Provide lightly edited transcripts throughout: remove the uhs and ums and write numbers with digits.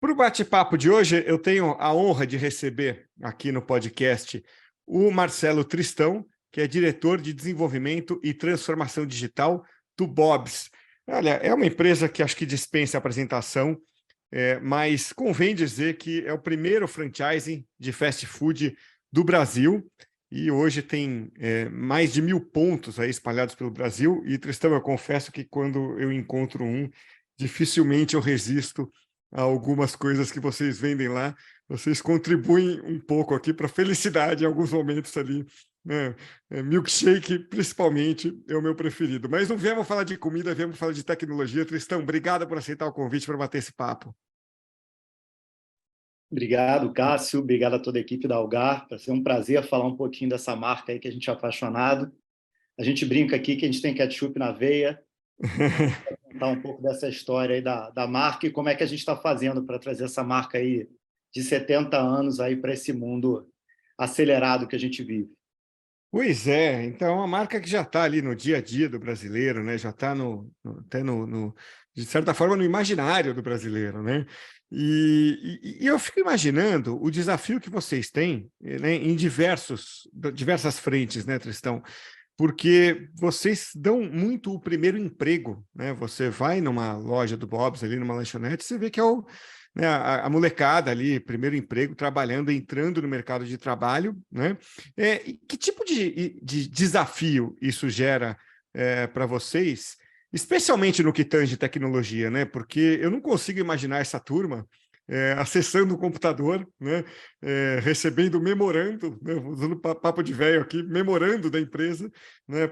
Para o bate-papo de hoje, eu tenho a honra de receber aqui no podcast o Marcelo Tristão, que é diretor de desenvolvimento e transformação digital do Bob's. Olha, é uma empresa que acho que dispensa apresentação, mas convém dizer que é o primeiro franchising de fast food do Brasil e hoje tem mais de 1.000 pontos aí espalhados pelo Brasil. E, Tristão, eu confesso que quando eu encontro um, dificilmente eu resisto a algumas coisas que vocês vendem lá. Vocês contribuem um pouco aqui para a felicidade em alguns momentos ali, né? Milkshake, principalmente, é o meu preferido. Mas não viemos falar de comida, viemos falar de tecnologia. Tristão, obrigado por aceitar o convite para bater esse papo. Obrigado, Cássio. Obrigado a toda a equipe da Algar. Vai ser um prazer falar um pouquinho dessa marca aí que a gente é apaixonado. A gente brinca aqui que a gente tem ketchup na veia. Contar um pouco dessa história aí da marca e como é que a gente está fazendo para trazer essa marca aí de 70 anos aí para esse mundo acelerado que a gente vive. Pois é, então é uma marca que já está ali no dia a dia do brasileiro, né? Já está até de certa forma, no imaginário do brasileiro, né? E eu fico imaginando o desafio que vocês têm, né, em diversas frentes, né, Tristão? Porque vocês dão muito o primeiro emprego, né? Você vai numa loja do Bob's, ali numa lanchonete, você vê que é né, a molecada ali, primeiro emprego, trabalhando, entrando no mercado de trabalho, né? E que tipo de desafio isso gera para vocês, especialmente no que tange tecnologia, né? Porque eu não consigo imaginar essa turma acessando o computador, né? Recebendo memorando, né? Usando papo de velho aqui, memorando da empresa, né?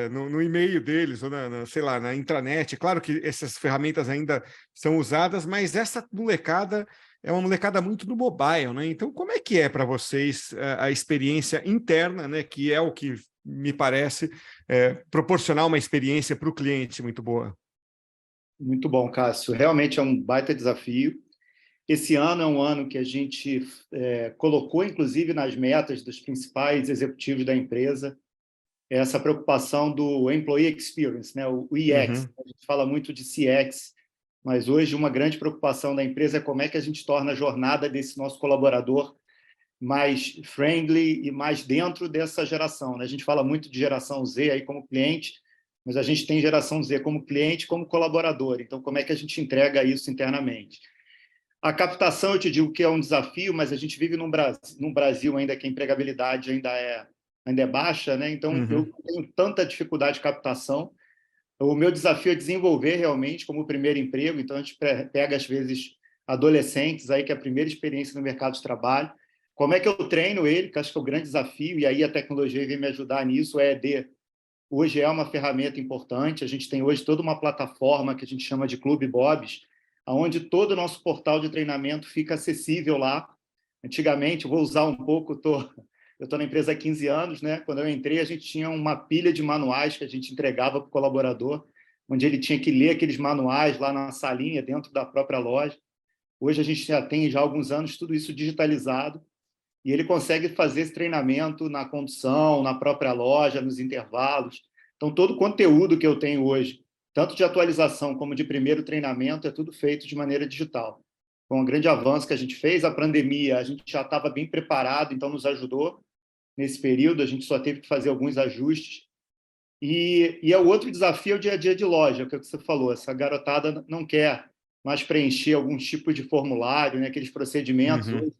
No e-mail deles, ou sei lá, na intranet. Claro que essas ferramentas ainda são usadas, mas essa molecada é uma molecada muito do mobile, né? Então, como é que é para vocês a experiência interna, né? Que é o que me parece proporcionar uma experiência para o cliente muito boa. Muito bom, Cássio. Realmente é um baita desafio. Esse ano é um ano que a gente colocou, inclusive, nas metas dos principais executivos da empresa, essa preocupação do Employee Experience, né? O EX. A gente fala muito de CX, mas hoje uma grande preocupação da empresa é como é que a gente torna a jornada desse nosso colaborador mais friendly e mais dentro dessa geração, né? A gente fala muito de geração Z aí como cliente, mas a gente tem geração Z como cliente, como colaborador. Então, como é que a gente entrega isso internamente? A captação, eu te digo que é um desafio, mas a gente vive num Brasil ainda que a empregabilidade ainda é baixa, né? Então, eu não tenho tanta dificuldade de captação. O meu desafio é desenvolver realmente como primeiro emprego. Então, a gente pega, às vezes, adolescentes aí, que é a primeira experiência no mercado de trabalho. Como é que eu treino ele, que acho que é o grande desafio, e aí a tecnologia vem me ajudar nisso. O EAD hoje é uma ferramenta importante. A gente tem hoje toda uma plataforma que a gente chama de Clube Bob's, onde todo o nosso portal de treinamento fica acessível lá. Antigamente, vou usar um pouco, eu estou na empresa há 15 anos, né? Quando eu entrei, a gente tinha uma pilha de manuais que a gente entregava para o colaborador, onde ele tinha que ler aqueles manuais lá na salinha, dentro da própria loja. Hoje a gente já tem há alguns anos tudo isso digitalizado e ele consegue fazer esse treinamento na condução, na própria loja, nos intervalos. Então, todo o conteúdo que eu tenho hoje, tanto de atualização como de primeiro treinamento, é tudo feito de maneira digital. Foi um grande avanço que a gente fez. A pandemia, a gente já estava bem preparado, então nos ajudou nesse período. A gente só teve que fazer alguns ajustes. E o outro desafio é o dia a dia de loja, que é o que você falou. Essa garotada não quer mais preencher algum tipo de formulário, né? Aqueles procedimentos. Hoje,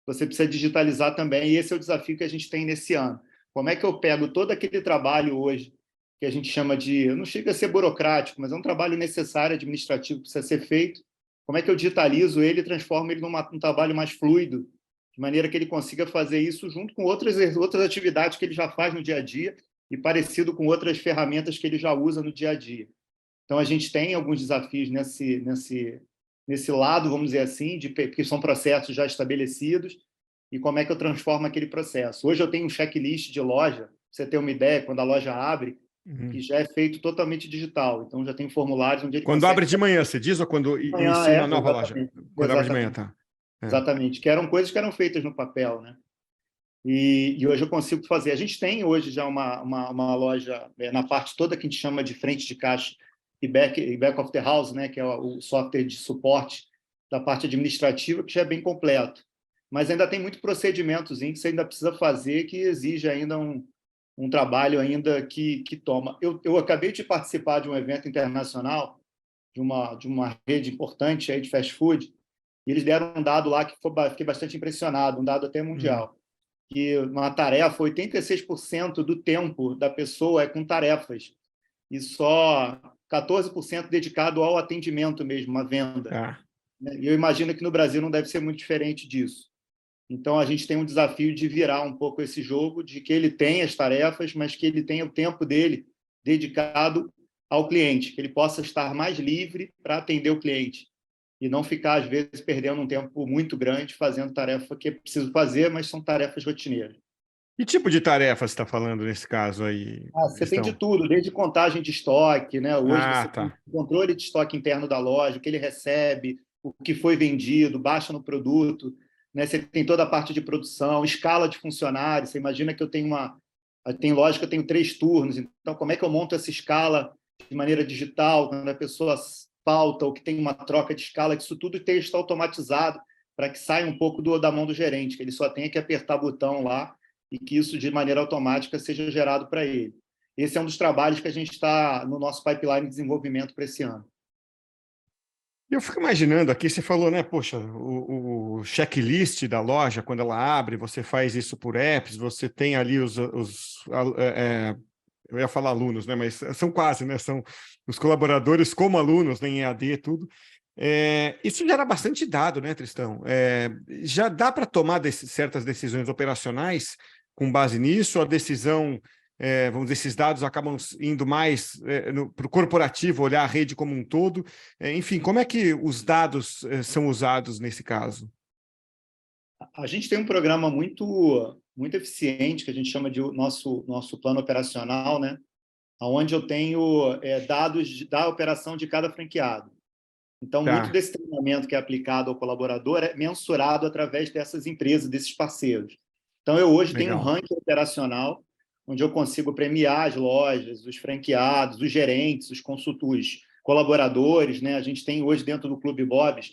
você precisa digitalizar também, e esse é o desafio que a gente tem nesse ano. Como é que eu pego todo aquele trabalho hoje, que a gente chama de, não chega a ser burocrático, mas é um trabalho necessário, administrativo, que precisa ser feito, como é que eu digitalizo ele e transformo ele num trabalho mais fluido, de maneira que ele consiga fazer isso junto com outras atividades que ele já faz no dia a dia e parecido com outras ferramentas que ele já usa no dia a dia. Então, a gente tem alguns desafios nesse lado, vamos dizer assim, que são processos já estabelecidos, e como é que eu transformo aquele processo. Hoje eu tenho um checklist de loja, pra você ter uma ideia, quando a loja abre, que já é feito totalmente digital. Então, já tem formulários onde ele quando consegue... abre de manhã, você diz, ou quando De manhã, inicia uma nova loja? exatamente. Quando abre de manhã, tá. Exatamente, que eram coisas que eram feitas no papel, né? E hoje eu consigo fazer. A gente tem hoje já uma loja na parte toda que a gente chama de frente de caixa e back of the house, né, que é o software de suporte da parte administrativa, que já é bem completo. Mas ainda tem muito procedimentozinho que você ainda precisa fazer, que exige ainda um trabalho ainda que toma. Eu acabei de participar de um evento internacional, de uma rede importante aí de fast food, e eles deram um dado lá que fiquei bastante impressionado, um dado até mundial, que uma tarefa, 86% do tempo da pessoa é com tarefas, e só 14% dedicado ao atendimento mesmo, à venda. Ah. E eu imagino que no Brasil não deve ser muito diferente disso. Então, a gente tem um desafio de virar um pouco esse jogo, de que ele tem as tarefas, mas que ele tenha o tempo dele dedicado ao cliente, que ele possa estar mais livre para atender o cliente e não ficar, às vezes, perdendo um tempo muito grande fazendo tarefa que é preciso fazer, mas são tarefas rotineiras. Que tipo de tarefa você está falando nesse caso aí, Você tem de Cristão? tudo, desde contagem de estoque, né? Hoje Ah, você tem tá. controle de estoque interno da loja, o que ele recebe, o que foi vendido, baixa no produto, né? Você tem toda a parte de produção, escala de funcionários. Você imagina que eu tenho tem loja que eu tenho 3 turnos, então como é que eu monto essa escala de maneira digital, quando a pessoa falta ou que tem uma troca de escala, que isso tudo esteja automatizado para que saia um pouco da mão do gerente, que ele só tenha que apertar botão lá e que isso, de maneira automática, seja gerado para ele. Esse é um dos trabalhos que a gente está no nosso pipeline de desenvolvimento para esse ano. Eu fico imaginando aqui, você falou, né? Poxa, o checklist da loja, quando ela abre, você faz isso por apps, você tem ali eu ia falar alunos, né? Mas são quase, né? São os colaboradores como alunos, né? Em EAD, tudo. Isso gera bastante dado, né, Tristão? Já dá para tomar certas decisões operacionais com base nisso? A decisão, vamos dizer, esses dados acabam indo mais para o corporativo, olhar a rede como um todo. Enfim, como é que os dados são usados nesse caso? A gente tem um programa muito eficiente, que a gente chama de nosso plano operacional, né? Onde eu tenho dados da operação de cada franqueado. Então, muito Tá, desse treinamento que é aplicado ao colaborador é mensurado através dessas empresas, desses parceiros. Então, eu hoje tenho um legal. ranking operacional, onde eu consigo premiar as lojas, os franqueados, os gerentes, os consultores, colaboradores, né? A gente tem hoje dentro do Clube Bob's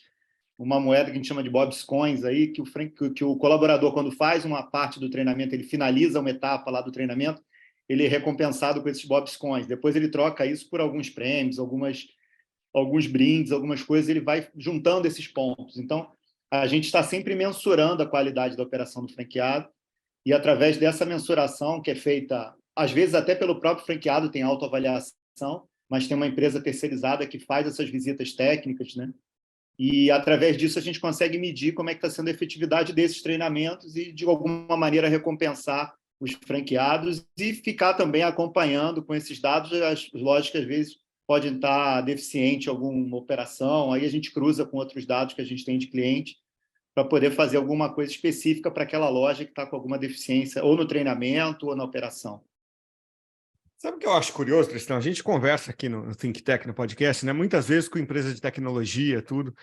uma moeda que a gente chama de Bob's Coins, aí, que o colaborador, quando faz uma parte do treinamento, ele finaliza uma etapa lá do treinamento, ele é recompensado com esses Bob's Coins. Depois ele troca isso por alguns prêmios, alguns brindes, algumas coisas, ele vai juntando esses pontos. Então, a gente está sempre mensurando a qualidade da operação do franqueado e, através dessa mensuração, que é feita, às vezes, até pelo próprio franqueado, tem autoavaliação, mas tem uma empresa terceirizada que faz essas visitas técnicas, né? E, através disso, a gente consegue medir como é que está sendo a efetividade desses treinamentos e, de alguma maneira, recompensar os franqueados e ficar também acompanhando com esses dados as lojas que, às vezes, podem estar deficientes em alguma operação. Aí a gente cruza com outros dados que a gente tem de cliente para poder fazer alguma coisa específica para aquela loja que está com alguma deficiência, ou no treinamento ou na operação. Sabe o que eu acho curioso, Tristão? A gente conversa aqui no Think Tech, no podcast, né? Muitas vezes com empresas de tecnologia, tudo.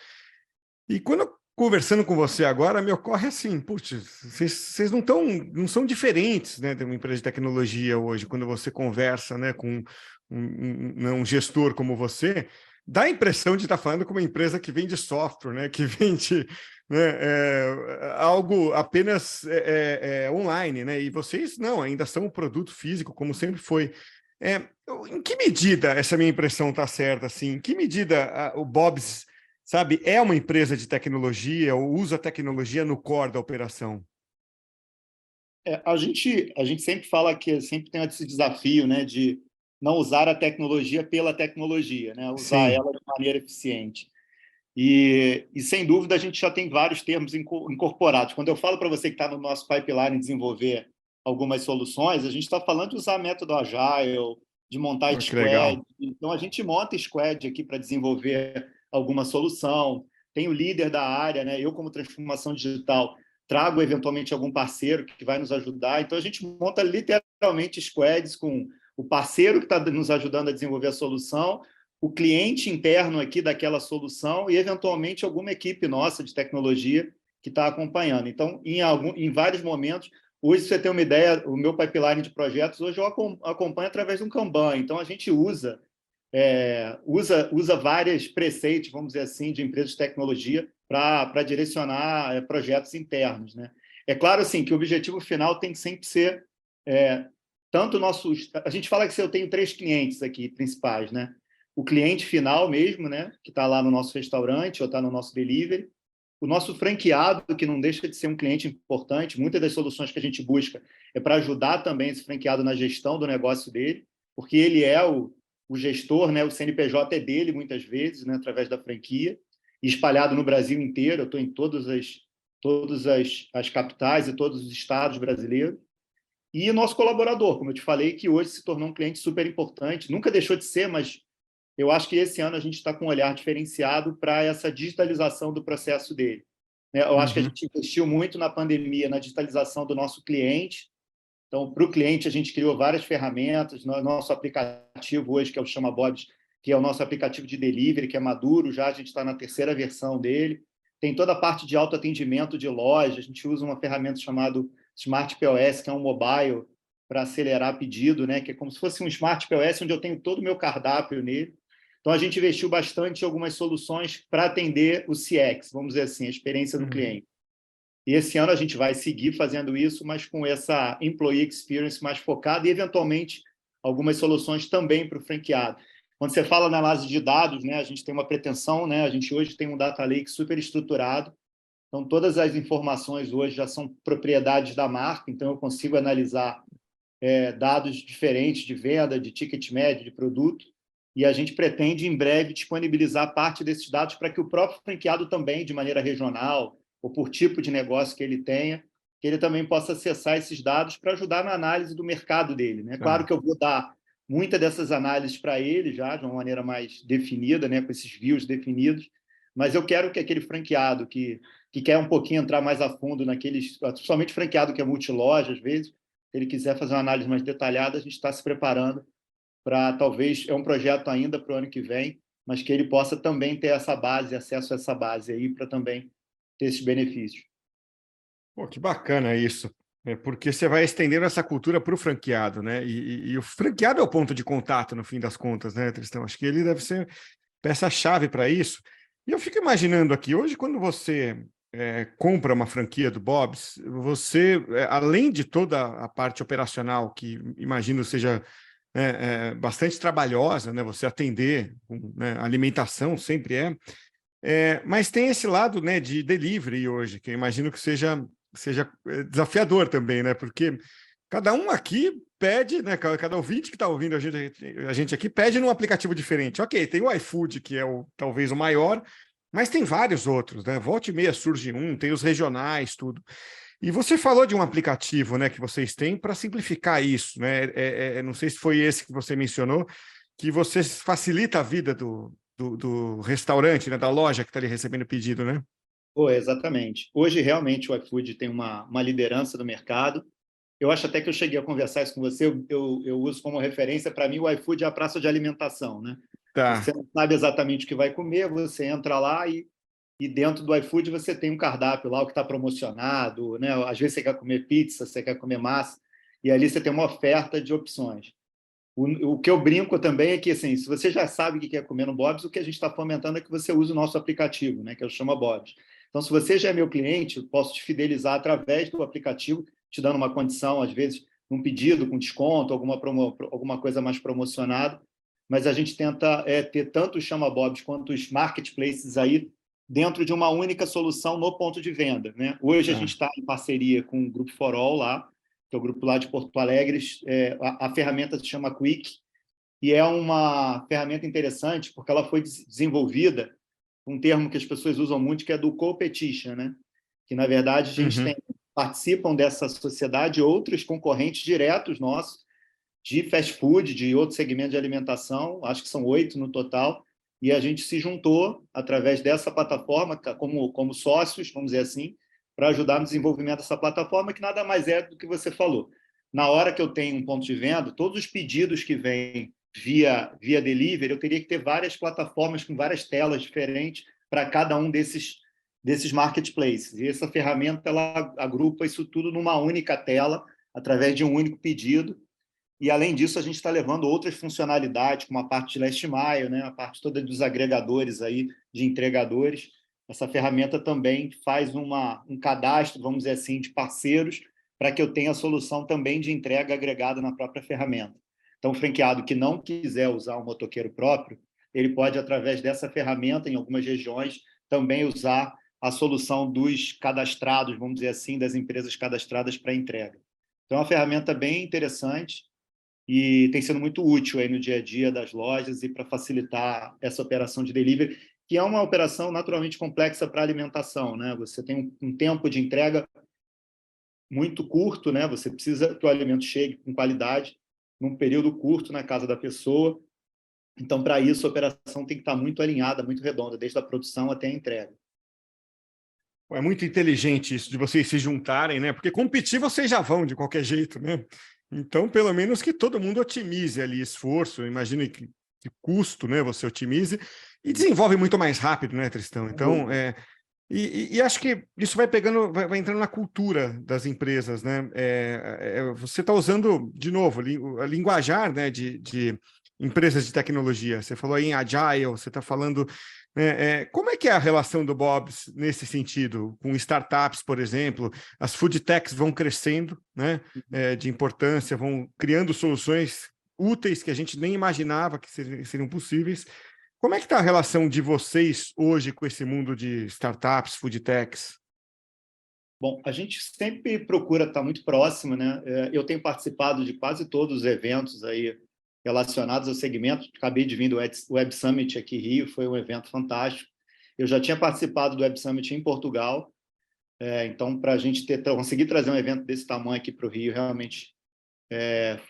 E quando eu conversando com você agora, me ocorre assim, putz, vocês não são diferentes, né, de uma empresa de tecnologia hoje, quando você conversa, né, com um gestor como você, dá a impressão de estar falando com uma empresa que vende software, né, que vende, né, algo apenas online, né, e vocês não, ainda são um produto físico, como sempre foi. Em que medida essa minha impressão está certa, assim? Em que medida o Bob's, sabe, é uma empresa de tecnologia ou usa a tecnologia no core da operação? A gente sempre fala que sempre tem esse desafio, né, de não usar a tecnologia pela tecnologia, né, usar Sim, ela de maneira eficiente. E, sem dúvida, a gente já tem vários termos incorporados. Quando eu falo para você que está no nosso pipeline desenvolver algumas soluções, a gente está falando de usar método Agile, de montar oh, que squad. legal. Então, a gente monta squad aqui para desenvolver alguma solução. Tem o líder da área, né? Eu, como transformação digital, trago eventualmente algum parceiro que vai nos ajudar. Então, a gente monta literalmente squads com o parceiro que está nos ajudando a desenvolver a solução, o cliente interno aqui daquela solução e, eventualmente, alguma equipe nossa de tecnologia que está acompanhando. Então, em vários momentos, hoje, você tem uma ideia, o meu pipeline de projetos, hoje eu acompanho através de um Kanban. Então, a gente usa vários preceitos, vamos dizer assim, de empresas de tecnologia para direcionar projetos internos, né? É claro assim, que o objetivo final tem que sempre ser tanto nossos... A gente fala que eu tenho 3 clientes aqui principais, né? O cliente final mesmo, né? Que está lá no nosso restaurante ou está no nosso delivery. O nosso franqueado, que não deixa de ser um cliente importante. Muitas das soluções que a gente busca é para ajudar também esse franqueado na gestão do negócio dele, porque ele é o gestor, né? O CNPJ é dele, muitas vezes, né? Através da franquia, e espalhado no Brasil inteiro. Eu estou em todas as capitais e todos os estados brasileiros. E o nosso colaborador, como eu te falei, que hoje se tornou um cliente super importante, nunca deixou de ser, mas eu acho que esse ano a gente está com um olhar diferenciado para essa digitalização do processo dele. Eu acho que a Uhum. gente investiu muito na pandemia, na digitalização do nosso cliente. Então, para o cliente, a gente criou várias ferramentas. Nosso aplicativo hoje, que é o Chama Bob's, que é o nosso aplicativo de delivery, que é maduro já, a gente está na 3ª versão dele. Tem toda a parte de autoatendimento de loja. A gente usa uma ferramenta chamada Smart POS, que é um mobile para acelerar pedido, né? Que é como se fosse um Smart POS, onde eu tenho todo o meu cardápio nele. Então, a gente investiu bastante em algumas soluções para atender o CX, vamos dizer assim, a experiência do Uhum. cliente. E esse ano a gente vai seguir fazendo isso, mas com essa employee experience mais focada e, eventualmente, algumas soluções também para o franqueado. Quando você fala na análise de dados, né, a gente tem uma pretensão, né, a gente hoje tem um data lake super estruturado, então todas as informações hoje já são propriedades da marca, então eu consigo analisar dados diferentes de venda, de ticket médio, de produto, e a gente pretende, em breve, disponibilizar parte desses dados para que o próprio franqueado também, de maneira regional, ou por tipo de negócio que ele tenha, que ele também possa acessar esses dados para ajudar na análise do mercado dele, né? Claro Tá. que eu vou dar muitas dessas análises para ele já, de uma maneira mais definida, né? Com esses views definidos, mas eu quero que aquele franqueado que quer um pouquinho entrar mais a fundo naqueles, principalmente franqueado que é multiloja, às vezes, se ele quiser fazer uma análise mais detalhada, a gente está se preparando para, talvez, é um projeto ainda para o ano que vem, mas que ele possa também ter essa base, acesso a essa base aí, para também ter esses benefícios. Pô, que bacana isso. Porque você vai estendendo essa cultura para o franqueado, né? E o franqueado é o ponto de contato, no fim das contas, né, Tristão? Acho que ele deve ser peça-chave para isso. E eu fico imaginando aqui, hoje, quando você compra uma franquia do Bob's, você, além de toda a parte operacional, que imagino seja bastante trabalhosa, né? Você atender, né, alimentação sempre mas tem esse lado, né, de delivery hoje, que eu imagino que seja desafiador também, né? Porque cada um aqui pede, né? Cada ouvinte que está ouvindo a gente aqui pede num aplicativo diferente. Ok, tem o iFood, que é talvez o maior, mas tem vários outros, né? Volta e meia surge um, tem os regionais, tudo. E você falou de um aplicativo, né, que vocês têm para simplificar isso, né? Não sei se foi esse que você mencionou, que você facilita a vida do restaurante, né, da loja que está ali recebendo pedido, né? Pô, exatamente. Hoje, realmente, o iFood tem uma liderança do mercado. Eu acho até que eu cheguei a conversar isso com você, eu uso como referência, para mim, o iFood é a praça de alimentação, né? Tá. Você não sabe exatamente o que vai comer, você entra lá e dentro do iFood você tem um cardápio lá, o que está promocionado, né? Às vezes você quer comer pizza, você quer comer massa, e ali você tem uma oferta de opções. O que eu brinco também é que, assim, se você já sabe o que quer comer no Bob's, o que a gente está fomentando é que você use o nosso aplicativo, né, que é o Chama Bob's. Então, se você já é meu cliente, eu posso te fidelizar através do aplicativo, te dando uma condição, às vezes, um pedido com desconto, alguma coisa mais promocionada, mas a gente tenta ter tanto o Chama Bob's quanto os marketplaces aí dentro de uma única solução no ponto de venda, né? Hoje a gente Tá. está em parceria com o Grupo For All lá, que é o grupo lá de Porto Alegre. A ferramenta se chama Quick, e é uma ferramenta interessante porque ela foi desenvolvida um termo que as pessoas usam muito, que é do co-petition, né? Que, na verdade, a gente Uhum. participam dessa sociedade outros concorrentes diretos nossos, de fast food, de outro segmento de alimentação, acho que são 8 no total, e a gente se juntou através dessa plataforma como sócios, vamos dizer assim, para ajudar no desenvolvimento dessa plataforma, que nada mais é do que você falou. Na hora que eu tenho um ponto de venda, todos os pedidos que vêm via delivery, eu teria que ter várias plataformas com várias telas diferentes para cada um desses marketplaces. E essa ferramenta ela agrupa isso tudo numa única tela, através de um único pedido. E, além disso, a gente está levando outras funcionalidades, como a parte de last mile, né? A parte toda dos agregadores aí, de entregadores, essa ferramenta também faz um cadastro, vamos dizer assim, de parceiros para que eu tenha a solução também de entrega agregada na própria ferramenta. Então, o franqueado que não quiser usar um motoqueiro próprio, ele pode, através dessa ferramenta, em algumas regiões, também usar a solução dos cadastrados, vamos dizer assim, das empresas cadastradas para entrega. Então, é uma ferramenta bem interessante e tem sido muito útil aí no dia a dia das lojas e para facilitar essa operação de delivery, que é uma operação naturalmente complexa para alimentação, né? Você tem um tempo de entrega muito curto, né? Você precisa que o alimento chegue com qualidade num período curto na casa da pessoa. Então, para isso, a operação tem que estar muito alinhada, muito redonda, desde a produção até a entrega. É muito inteligente isso de vocês se juntarem, né? Porque competir vocês já vão de qualquer jeito, né? Então, pelo menos que todo mundo otimize ali esforço, imagine que custo, né? Você otimize e desenvolve muito mais rápido, né, Tristão? Então, e acho que isso vai pegando, vai entrando na cultura das empresas, né? Você está usando, de novo, a linguajar, né, de empresas de tecnologia. Você falou aí em Agile, você está falando, né, como é que é a relação do Bob's nesse sentido? Com startups, por exemplo, as food techs vão crescendo, né, de importância, vão criando soluções úteis que a gente nem imaginava que seriam possíveis. Como é que está a relação de vocês hoje com esse mundo de startups, food techs? Bom, a gente sempre procura estar muito próximo, né? Eu tenho participado de quase todos os eventos aí relacionados ao segmento. Acabei de vir do Web Summit aqui em Rio, foi um evento fantástico. Eu já tinha participado do Web Summit em Portugal, então para a gente conseguir trazer um evento desse tamanho aqui para o Rio, realmente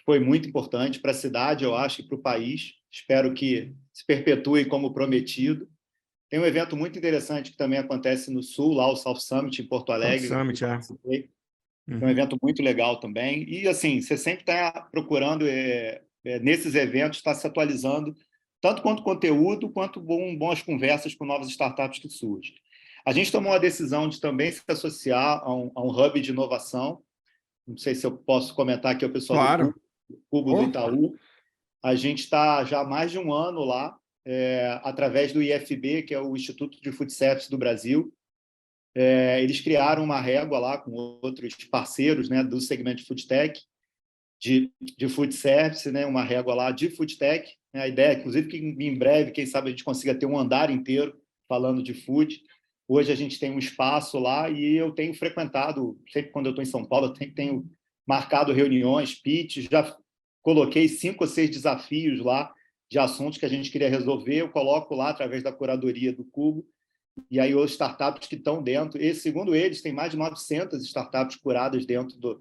foi muito importante para a cidade, eu acho, e para o país. Espero que se perpetue como prometido. Tem um evento muito interessante que também acontece no Sul, lá o South Summit, em Porto South Alegre, que eu Summit, participei. É um Uhum. evento muito legal também. E, assim, você sempre está procurando, nesses eventos, estar se atualizando, tanto quanto conteúdo, quanto boas conversas com novas startups que surgem. A gente tomou a decisão de também se associar a um hub de inovação. Não sei se eu posso comentar aqui, o pessoal do Claro. Cubo do Oh, Itaú. A gente está já há mais de um ano lá, através do IFB, que é o Instituto de Food Service do Brasil. Eles criaram uma régua lá com outros parceiros, né, do segmento de food tech, de food service, né, uma régua lá de food tech. A ideia, inclusive, que em breve, quem sabe, a gente consiga ter um andar inteiro falando de food. Hoje a gente tem um espaço lá e eu tenho frequentado, sempre quando eu estou em São Paulo, eu tenho marcado reuniões, pitches, já coloquei 5 ou 6 desafios lá de assuntos que a gente queria resolver, eu coloco lá através da curadoria do Cubo, e aí os startups que estão dentro, e segundo eles, tem mais de 900 startups curadas dentro do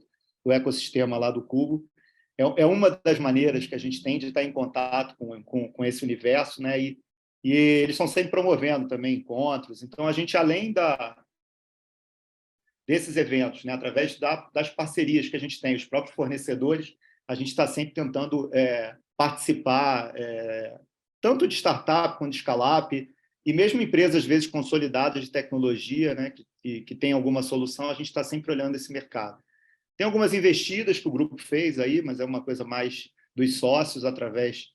ecossistema lá do Cubo. É uma das maneiras que a gente tem de estar em contato com esse universo, né? E eles estão sempre promovendo também encontros. Então, a gente, além desses eventos, né, através das parcerias que a gente tem, os próprios fornecedores, a gente está sempre tentando participar, tanto de startup quanto de scale-up, e mesmo empresas, às vezes, consolidadas de tecnologia, né, que tem alguma solução, a gente está sempre olhando esse mercado. Tem algumas investidas que o grupo fez aí, mas é uma coisa mais dos sócios, através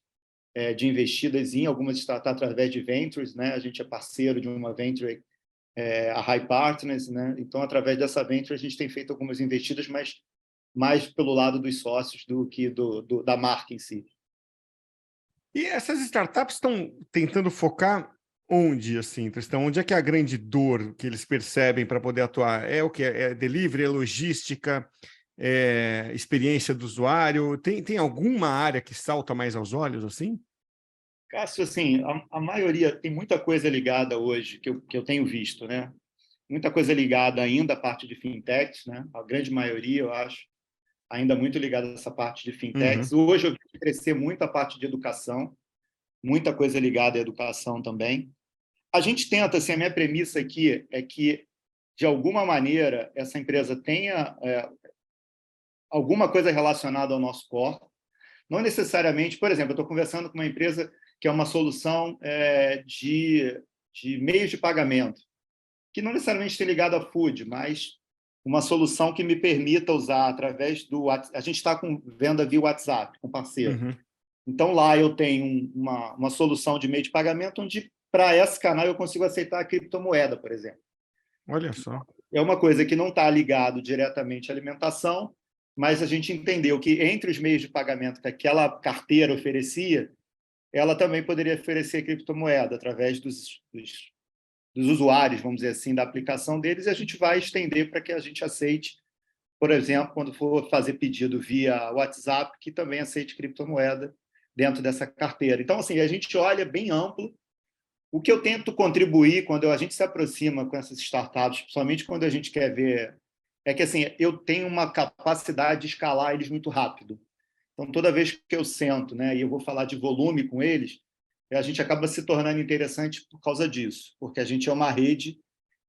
de investidas em algumas startups, através de ventures, né? A gente é parceiro de uma venture, a High Partners, né? Então, através dessa venture, a gente tem feito algumas investidas, mas mais pelo lado dos sócios do que da marca em si. e essas startups estão tentando focar onde, assim, Tristão? Onde é que é a grande dor que eles percebem para poder atuar? É o que? É delivery, é logística, é experiência do usuário? Tem alguma área que salta mais aos olhos, assim? Cássio, assim, a maioria tem muita coisa ligada hoje que eu tenho visto, né? Muita coisa ligada ainda à parte de fintechs, né? A grande maioria, eu acho, ainda muito ligada a essa parte de fintechs. Uhum. Hoje eu vi crescer muito a parte de educação, muita coisa ligada à educação também. A gente tenta, assim, a minha premissa aqui é que, de alguma maneira, essa empresa tenha alguma coisa relacionada ao nosso core. Não necessariamente, por exemplo, eu estou conversando com uma empresa que é uma solução de meios de pagamento, que não necessariamente tem ligado a food, mas uma solução que me permita usar através do WhatsApp. A gente está com venda via WhatsApp, com parceiro. Uhum. Então, lá eu tenho uma solução de meio de pagamento onde para esse canal eu consigo aceitar a criptomoeda, por exemplo. Olha só. É uma coisa que não está ligado diretamente à alimentação, mas a gente entendeu que entre os meios de pagamento que aquela carteira oferecia, ela também poderia oferecer criptomoeda através dos usuários, vamos dizer assim, da aplicação deles, e a gente vai estender para que a gente aceite, por exemplo, quando for fazer pedido via WhatsApp, que também aceite criptomoeda dentro dessa carteira. Então, assim, a gente olha bem amplo. O que eu tento contribuir quando a gente se aproxima com essas startups, principalmente quando a gente quer ver, é que assim, eu tenho uma capacidade de escalar eles muito rápido. Então, toda vez que eu sento, né, e eu vou falar de volume com eles, a gente acaba se tornando interessante por causa disso, porque a gente é uma rede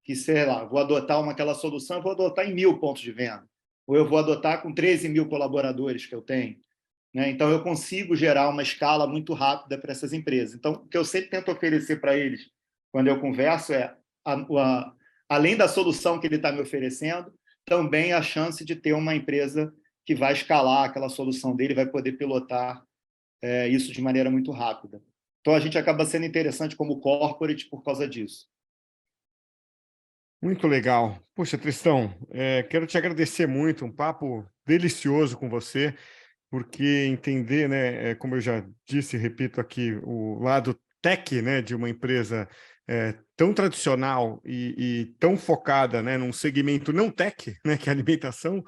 que, sei lá, vou adotar aquela solução, eu vou adotar em 1.000 pontos de venda, ou eu vou adotar com 13 mil colaboradores que eu tenho. Né? Então, eu consigo gerar uma escala muito rápida para essas empresas. Então, o que eu sempre tento oferecer para eles, quando eu converso, é, além da solução que ele está me oferecendo, também a chance de ter uma empresa que vai escalar aquela solução dele, vai poder pilotar isso de maneira muito rápida. Então, a gente acaba sendo interessante como corporate por causa disso. Muito legal. Poxa, Tristão, quero te agradecer muito, um papo delicioso com você, porque entender, né, como eu já disse e repito aqui, o lado tech, né, de uma empresa tão tradicional e tão focada, né, num segmento não tech, né, que é a alimentação,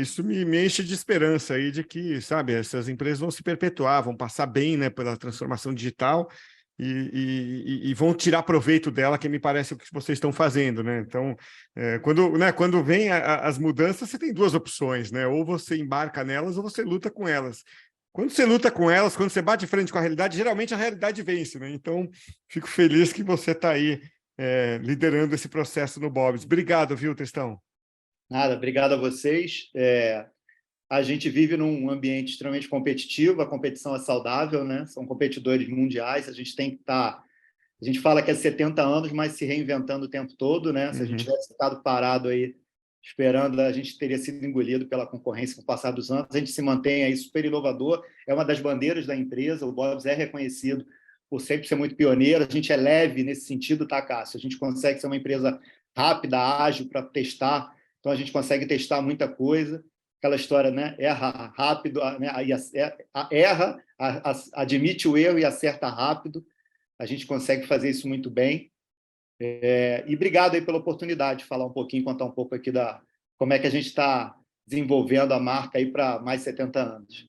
isso me enche de esperança aí de que, sabe, essas empresas vão se perpetuar, vão passar bem, né, pela transformação digital e vão tirar proveito dela, que me parece o que vocês estão fazendo, né? Então, quando vem as mudanças, você tem duas opções, né? Ou você embarca nelas ou você luta com elas. Quando você luta com elas, quando você bate de frente com a realidade, geralmente a realidade vence, né? Então, fico feliz que você está aí liderando esse processo no Bob's. Obrigado, viu, Tristão? Nada, obrigado a vocês. A gente vive num ambiente extremamente competitivo, a competição é saudável, né? São competidores mundiais, a gente tem que estar... A gente fala que é 70 anos, mas se reinventando o tempo todo, né? Se a gente tivesse ficado parado aí, esperando, a gente teria sido engolido pela concorrência com o passar dos anos. A gente se mantém aí super inovador, é uma das bandeiras da empresa, o Bob's é reconhecido por sempre ser muito pioneiro, a gente é leve nesse sentido, tá, Cássio? A gente consegue ser uma empresa rápida, ágil para testar, então a gente consegue testar muita coisa. Aquela história, né? Erra rápido, né? Erra, admite o erro e acerta rápido. A gente consegue fazer isso muito bem. E obrigado aí pela oportunidade de falar um pouquinho, contar um pouco aqui como é que a gente está desenvolvendo a marca aí para mais 70 anos.